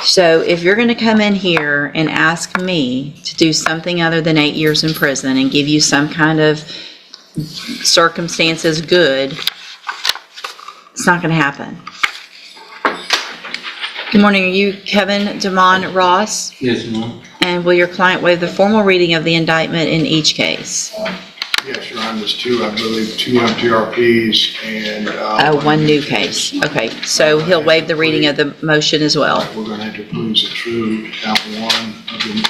So if you're going to come in here and ask me to do something other than 8 years in prison and give you some kind of circumstances good, it's not going to happen. Good morning. Are you Kevin Damon Ross? Yes, ma'am. And will your client waive the formal reading of the indictment in each case? Yes, Your Honor, there's two, I believe, two MTRPs and... One new case. Okay, so he'll waive the reading of the motion as well. We're going to have to prove the true count one,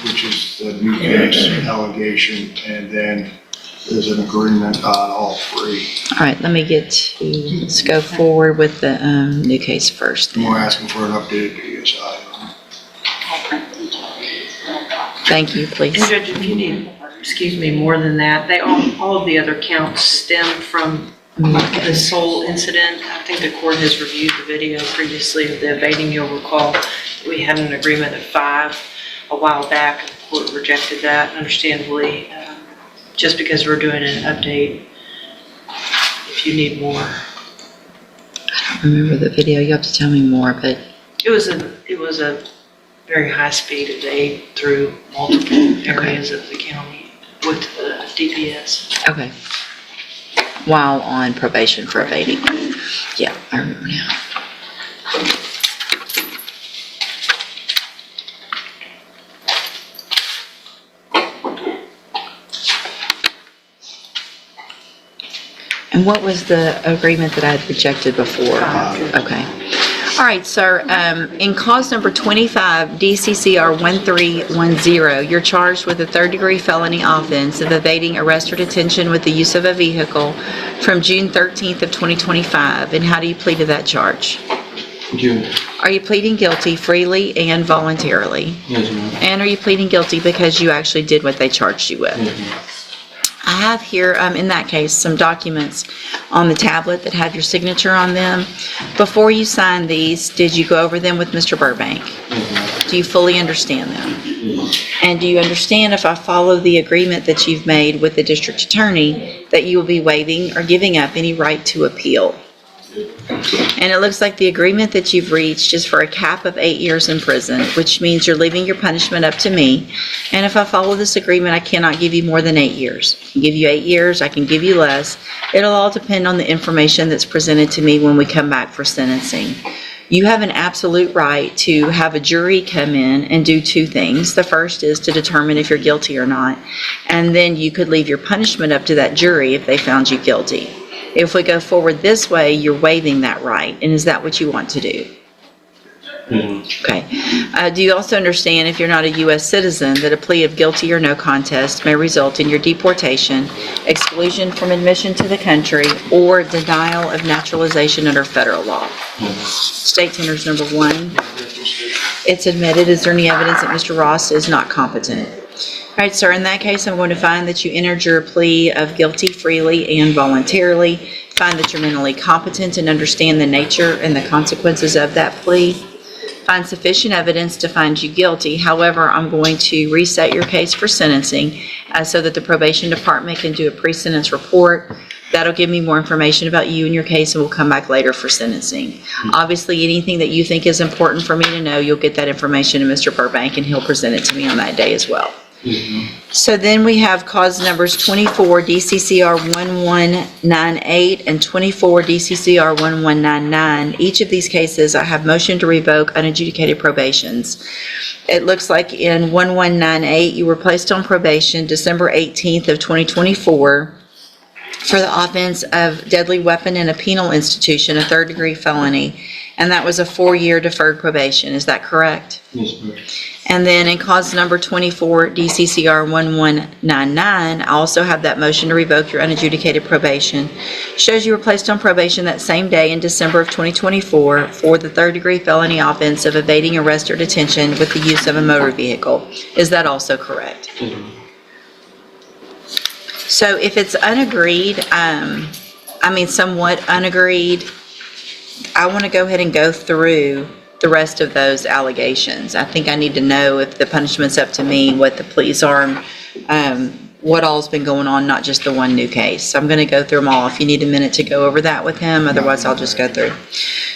which is the new case allegation, and then there's an agreement on all three. All right, let's go forward with the new case first. And we're asking for an updated PSI. Thank you, please. And Judge, if you need, more than that, all of the other counts stem from the sole incident. I think the court has reviewed the video previously of the evading. You'll recall we had an agreement of 5 a while back. The court rejected that, understandably, just because we're doing an update. If you need more. I don't remember the video. You have to tell me more, but It was a very high speed evade through multiple areas of the county with the DPS. okay. While on probation for evading. Yeah, I remember now. And what was the agreement that I had rejected before? Okay. All right, sir. In cause number 25, DCCR 1310, you're charged with a third-degree felony offense of evading arrest or detention with the use of a vehicle from June 13th of 2025. And how do you plead to that charge? June. Are you pleading guilty freely and voluntarily? Yes, ma'am. And are you pleading guilty because you actually did what they charged you with? Yes, ma'am. I have here, in that case, some documents on the tablet that have your signature on them. Before you signed these, did you go over them with Mr. Burbank? Yes, ma'am. Do you fully understand them? Yes. And do you understand, if I follow the agreement that you've made with the district attorney, that you will be waiving or giving up any right to appeal? And it looks like the agreement that you've reached is for a cap of 8 years in prison, which means you're leaving your punishment up to me. And if I follow this agreement, I cannot give you more than 8 years. I can give you 8 years, I can give you less. It'll all depend on the information that's presented to me when we come back for sentencing. You have an absolute right to have a jury come in and do 2 things. The first is to determine if you're guilty or not. And then you could leave your punishment up to that jury if they found you guilty. If we go forward this way, you're waiving that right. And is that what you want to do? Yes, Okay. Do you also understand, if you're not a U.S. citizen, that a plea of guilty or no contest may result in your deportation, exclusion from admission to the country, or denial of naturalization under federal law? ma'am. State tenders number 1. It's admitted. Is there any evidence that Mr. Ross is not competent? All right, sir, in that case, I'm going to find that you entered your plea of guilty freely and voluntarily, find that you're mentally competent and understand the nature and the consequences of that plea, find sufficient evidence to find you guilty. However, I'm going to reset your case for sentencing so that the probation department can do a pre-sentence report. That'll give me more information about you and your case, and we'll come back later for sentencing. Obviously, anything that you think is important for me to know, you'll get that information to Mr. Burbank, and he'll present it to me on that day as well. Yes, ma'am. So then we have cause numbers 24 DCCR 1198 and 24 DCCR 1199. Each of these cases, I have motion to revoke unadjudicated probations. It looks like in 1198, you were placed on probation December 18th of 2024 for the offense of deadly weapon in a penal institution, a third-degree felony, and that was a 4-year deferred probation. Is that correct? Yes, ma'am. And then in cause number 24, DCCR 1199, I also have that motion to revoke your unadjudicated probation. Shows you were placed on probation that same day in December of 2024 for the third-degree felony offense of evading arrest or detention with the use of a motor vehicle. Is that also correct? Yes, ma'am. So if it's unagreed, somewhat unagreed, I want to go ahead and go through the rest of those allegations. I think I need to know if the punishment's up to me, what the pleas are, what all's been going on, not just the one new case. So I'm going to go through them all. If you need a minute to go over that with him, otherwise I'll just go through.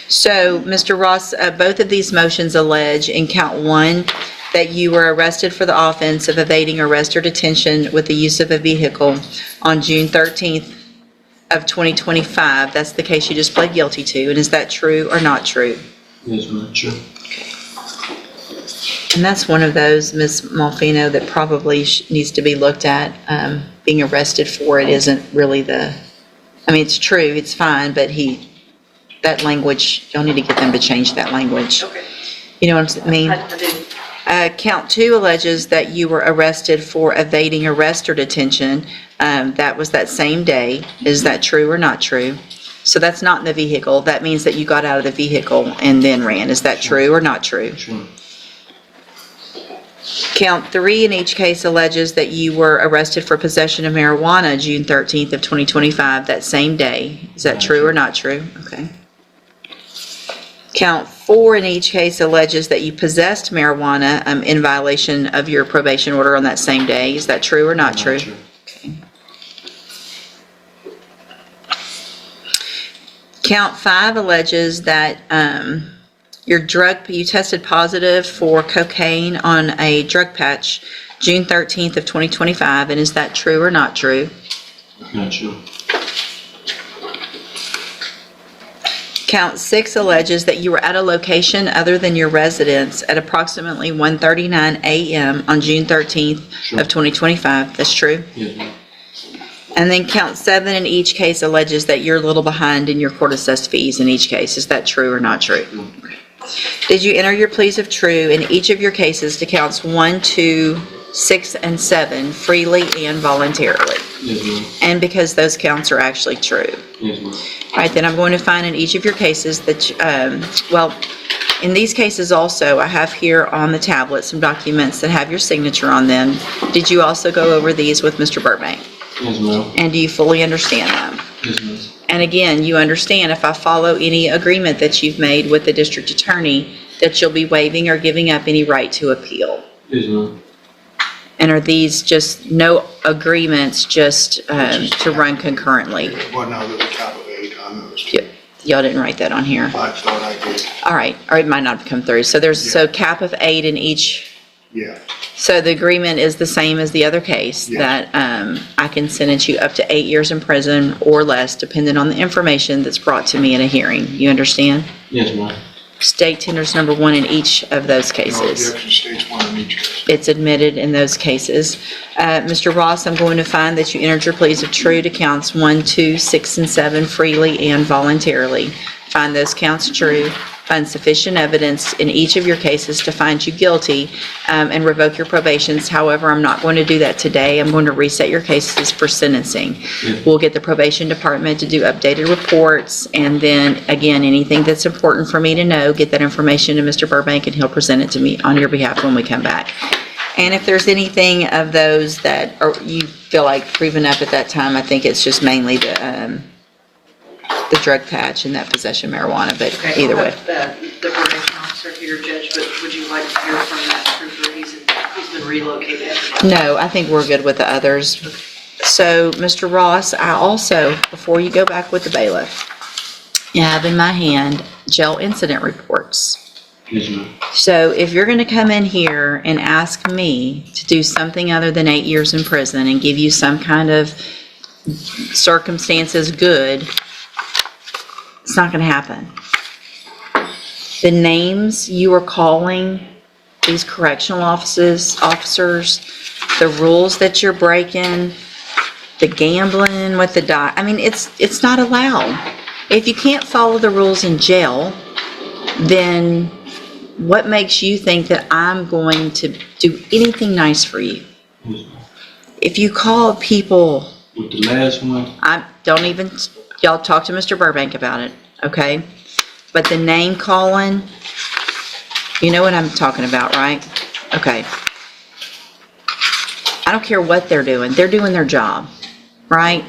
So, Mr. Ross, both of these motions allege in count 1 that you were arrested for the offense of evading arrest or detention with the use of a vehicle on June 13th of 2025. That's the case you just pled guilty to. And is that true or not true? Yes, ma'am. Sure. And that's one of those, Ms. Malfino, that probably needs to be looked at. Being arrested for it isn't really it's true, it's fine, but that language, y'all need to get them to change that language. Okay. You know what I mean? I did. Count 2 alleges that you were arrested for evading arrest or detention. That was that same day. Is that true or not true? So that's not in the vehicle. That means that you got out of the vehicle and then ran. Is that true or not true? Sure. Count 3 in each case alleges that you were arrested for possession of marijuana June 13th of 2025, that same day. Is that true or not true? Okay. Count 4 in each case alleges that you possessed marijuana in violation of your probation order on that same day. Is that true or not true? Okay. Count 5 alleges that you tested positive for cocaine on a drug patch June 13th of 2025, and is that true or not true? Not sure. Count 6 alleges that you were at a location other than your residence at approximately 1:39 a.m. on June 13th of 2025. That's true? Yes, ma'am. And then count 7 in each case alleges that you're a little behind in your court-assessed fees in each case. Is that true or not true? Sure. Did you enter your pleas of true in each of your cases to counts 1, 2, 6, and 7 freely and voluntarily? Yes, ma'am. And because those counts are actually true. Yes, ma'am. All right, then I'm going to find in each of your cases that, in these cases also, I have here on the tablet some documents that have your signature on them. Did you also go over these with Mr. Burbank? Yes, ma'am. And do you fully understand them? Yes, ma'am. And again, you understand if I follow any agreement that you've made with the district attorney, that you'll be waiving or giving up any right to appeal. Yes, ma'am. And are these just no agreements, just to run concurrently? Well, no, there's a cap of 8 on those two. Y'all didn't write that on here. I thought I did, All right, or it might not have come through. So so cap of 8 in each. yeah. So the agreement is the same as the other case, Yes. that I can sentence you up to 8 years in prison or less, depending on the information that's brought to me in a hearing. You understand? Yes, ma'am. State tenders number 1 in each of those No cases. objection, states one in each case. It's admitted in those cases. Mr. Ross, I'm going to find that you entered your pleas of true to counts 1, 2, 6, and 7 freely and voluntarily. Find those counts true. Find sufficient evidence in each of your cases to find you guilty and revoke your probations. However, I'm not going to do that today. I'm going to reset your cases for sentencing. We'll get the probation department to do updated reports, and then, again, anything that's important for me to know, get that information to Mr. Burbank, and he'll present it to me on your behalf when we come back. And if there's anything of those that you feel like proven up at that time, I think it's just mainly the drug patch and that possession of marijuana, but Okay, either I'll way. have the probation officer here, Judge, but would you like to hear from that trooper? He's been relocated. No, I think we're good with the others. So, Mr. Ross, I also, before you go back with the bailiff, I have in my hand jail incident reports. Yes, ma'am. So if you're going to come in here and ask me to do something other than 8 years in prison and give you some kind of circumstances good, it's not going to happen. The names you are calling these correctional officers, the rules that you're breaking, the gambling with the it's not allowed. If you can't follow the rules in jail, then what makes you think that I'm going to do anything nice for you? Yes, ma'am. If you call people, With the last one, y'all talk to Mr. Burbank about it, okay? But the name calling, you know what I'm talking about, right? Okay. I don't care what they're doing their job, right?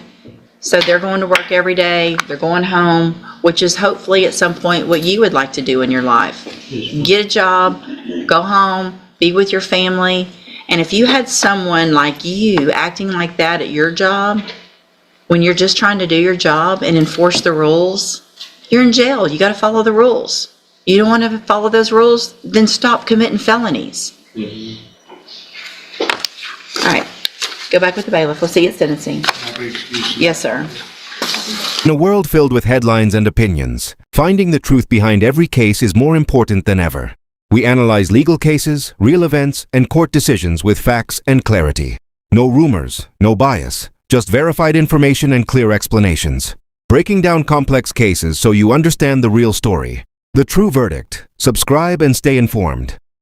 So they're going to work every day, they're going home, which is hopefully at some point what you would like to do in your life. yes, ma'am. Get a job, go home, be with your family, And if you had someone like you acting like that at your job, when you're just trying to do your job and enforce the rules, you're in jail. You got to follow the rules. You don't want to follow those rules, then stop committing felonies. All right, go back with the bailiff. We'll see you at sentencing. Yes, sir. In a world filled with headlines and opinions, finding the truth behind every case is more important than ever. We analyze legal cases, real events, and court decisions with facts and clarity. No rumors, no bias, just verified information and clear explanations. Breaking down complex cases so you understand the real story. The True Verdict. Subscribe and stay informed.